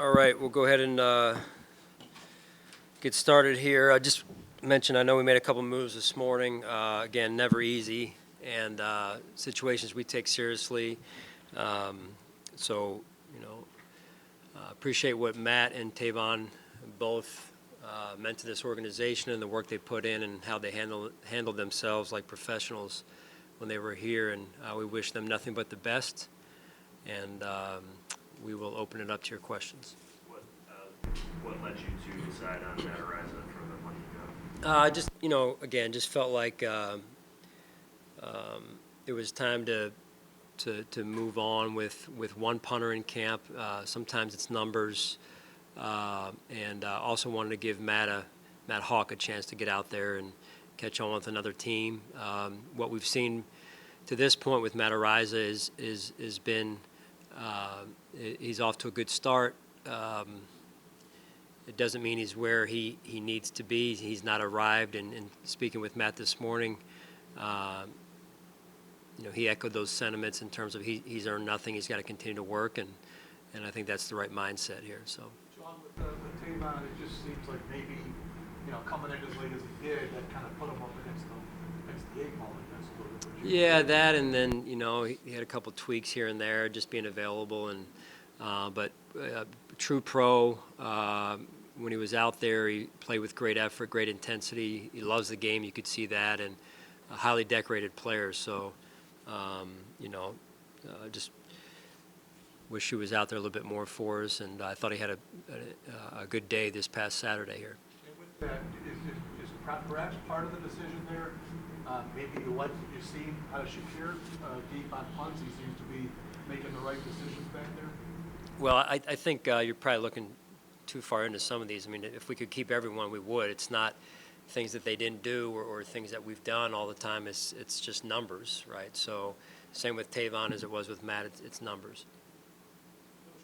All right, we'll go ahead and get started here. I just mentioned, I know we made a couple moves this morning. Again, never easy, and situations we take seriously. So, appreciate what Matt and Tavon both meant to this organization and the work they put in and how they handled themselves like professionals when they were here. And we wish them nothing but the best. And we will open it up to your questions. What led you to decide on Matt Araiza for the month ago? Again, just felt like it was time to move on with one punter in camp. Sometimes it's numbers, and also wanted to give Matt Haack a chance to get out there and catch on with another team. What we've seen to this point with Matt Araiza is been he's off to a good start. It doesn't mean he's where he needs to be. He's not arrived. And speaking with Matt this morning, he echoed those sentiments in terms of he's earned nothing. He's got to continue to work, and I think that's the right mindset here. So, Sean, with Tavon, it just seems like maybe coming in as late as he did, that kind of put him up against the eight ball. Yeah, that, and then he had a couple tweaks here and there, just being available, and but true pro. When he was out there, he played with great effort, great intensity. He loves the game. You could see that, and a highly decorated player. So, just wish he was out there a little bit more for us. And I thought he had a good day this past Saturday here. And with that, is perhaps part of the decision there? Maybe you like what you've seen out of Shakir deep on punts. He seems to be making the right decisions back there. Well, I think you're probably looking too far into some of these. I mean, if we could keep everyone, we would. It's not things that they didn't do or things that we've done all the time. It's just numbers, right? So same with Tavon as it was with Matt. It's numbers.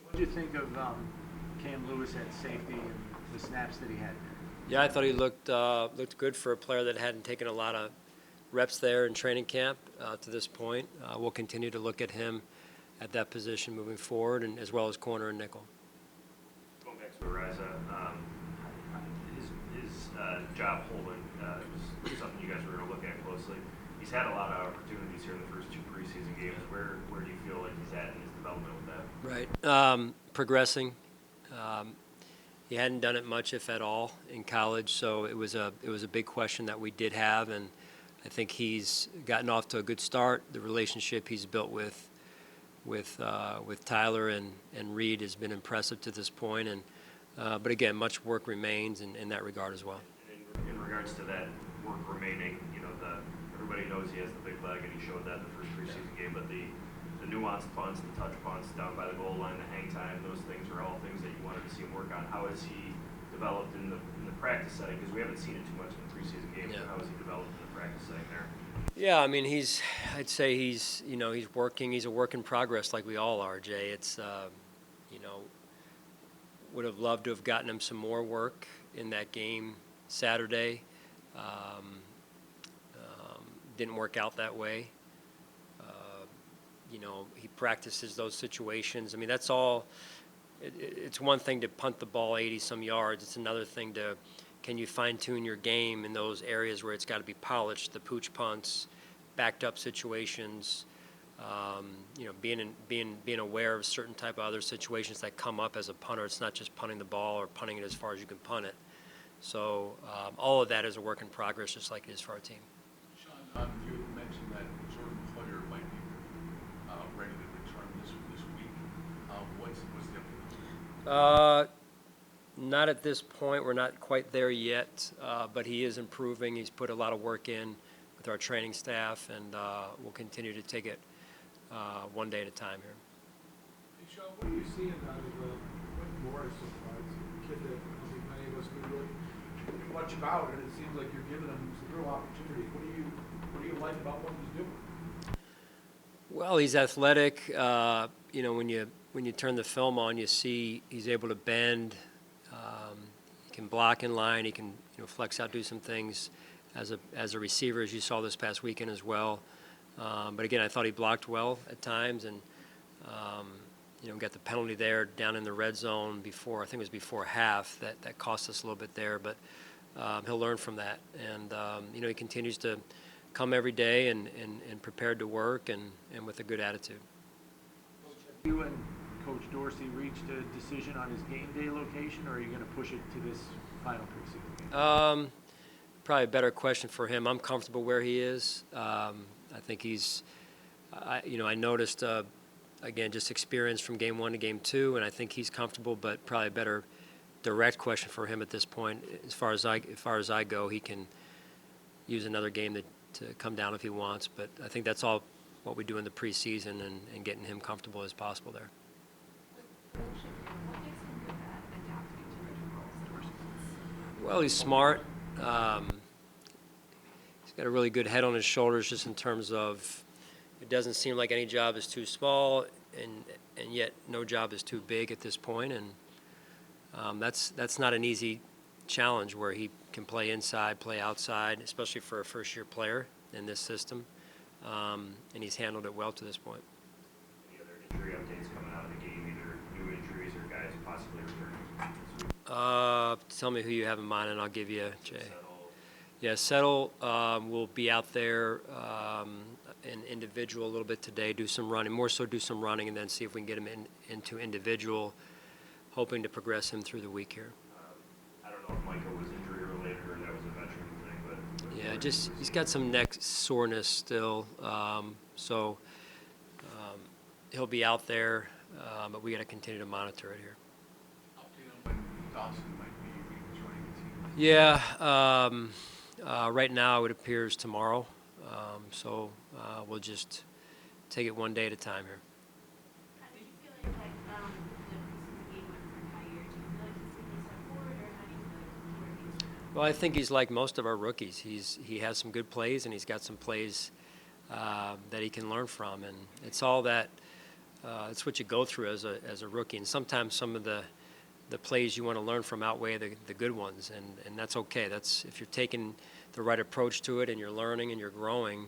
What did you think of Cam Lewis at safety and the snaps that he had there? Yeah, I thought he looked good for a player that hadn't taken a lot of reps there in training camp to this point. We'll continue to look at him at that position moving forward, and as well as corner and nickel. Going back to Araiza, his job holding was something you guys were going to look at closely. He's had a lot of opportunities here in the first two preseason games. Where do you feel like he's at in his development with that? Right, progressing. He hadn't done it much, if at all, in college, so it was a big question that we did have, and I think he's gotten off to a good start. The relationship he's built with Tyler and Reed has been impressive to this point, and but again, much work remains in that regard as well. In regards to that work remaining, everybody knows he has the big leg, and he showed that in the first preseason game. But the nuanced punts, the touch punts down by the goal line, the hang time, those things are all things that you wanted to see him work on. How has he developed in the practice setting? Because we haven't seen it too much in the preseason game. Yeah. So how has he developed in the practice setting there? Yeah, I mean, I'd say he's working. He's a work in progress, like we all are, Jay. It's, would have loved to have gotten him some more work in that game Saturday. Didn't work out that way. He practices those situations. I mean, that's all. It's one thing to punt the ball 80-some yards. It's another thing can you fine-tune your game in those areas where it's got to be polished, the pooch punts, backed up situations, being aware of certain type of other situations that come up as a punter. It's not just punting the ball or punting it as far as you can punt it. So all of that is a work in progress, just like it is for our team. Sean, you had mentioned that Jordan Hoyer might be ready to return this week. What's the update? Not at this point. We're not quite there yet, but he is improving. He's put a lot of work in with our training staff, and we'll continue to take it one day at a time here. Hey, Sean, what are you seeing out of Quentin Morris so far? It's a kid that I don't think many of us could really do much about, and it seems like you're giving him some real opportunity. What do you like about what he's doing? Well, he's athletic. When you turn the film on, you see he's able to bend. He can block in line. He can flex out, do some things as a receiver, as you saw this past weekend as well. But again, I thought he blocked well at times, and got the penalty there down in the red zone before, I think it was before half, that cost us a little bit there, but he'll learn from that. And, he continues to come every day and prepared to work and with a good attitude. You and Coach Dorsey reached a decision on his game day location, or are you going to push it to this final preseason game? Probably a better question for him. I'm comfortable where he is. I think I noticed, again, just experience from game 1 to game 2, and I think he's comfortable, but probably a better direct question for him at this point. As far as I go, he can use another game to come down if he wants, but I think that's all what we do in the preseason and getting him comfortable as possible there. What makes him good at adapting to the roles? Well, he's smart. He's got a really good head on his shoulders just in terms of it doesn't seem like any job is too small and yet no job is too big at this point. And that's not an easy challenge where he can play inside, play outside, especially for a first-year player in this system. And he's handled it well to this point. Any other injury updates coming out of the game, either new injuries or guys possibly returning? Tell me who you have in mind, and I'll give you Jay. Settle. Yeah, Settle will be out there in individual a little bit today, do some running, more so do some running, and then see if we can get him into individual, hoping to progress him through the week here. I don't know if Micah was injury related or that was a veteran thing, but Yeah, just he's got some neck soreness still, so he'll be out there, but we got to continue to monitor it here. Update on when Dawson might be joining the team. Yeah, right now it appears tomorrow, so we'll just take it one day at a time here. How did you feel like the preseason game went for Kaiir? Do you feel like he's taking a step forward, or how do you feel like where he's? Well, I think he's like most of our rookies. He has some good plays, and he's got some plays that he can learn from, and it's all that. It's what you go through as a rookie, and sometimes some of the plays you want to learn from outweigh the good ones, and that's okay. That's if you're taking the right approach to it and you're learning and you're growing,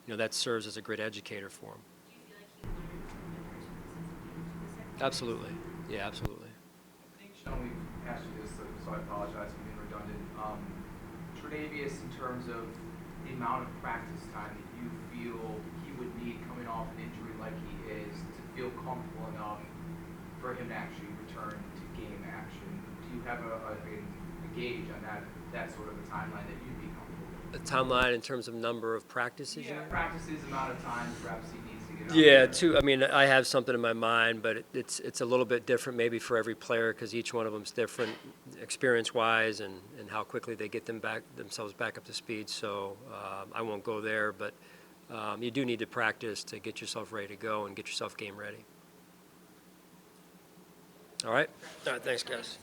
that serves as a great educator for him. Do you feel like he learned from the first preseason game to the second? Absolutely, yeah, absolutely. I think, Sean, we've asked you this, so I apologize for being redundant. Tre'Davious, in terms of the amount of practice time that you feel he would need coming off an injury like he is to feel comfortable enough for him to actually return to game action, do you have a gauge on that sort of a timeline that you'd be comfortable with? A timeline in terms of number of practices? Yeah, practices, amount of time, perhaps he needs to get out Yeah, there. I mean, I have something in my mind, but it's a little bit different maybe for every player because each one of them's different experience-wise and how quickly they get themselves back up to speed. So I won't go there, but you do need to practice to get yourself ready to go and get yourself game ready. All right? All right, thanks, guys.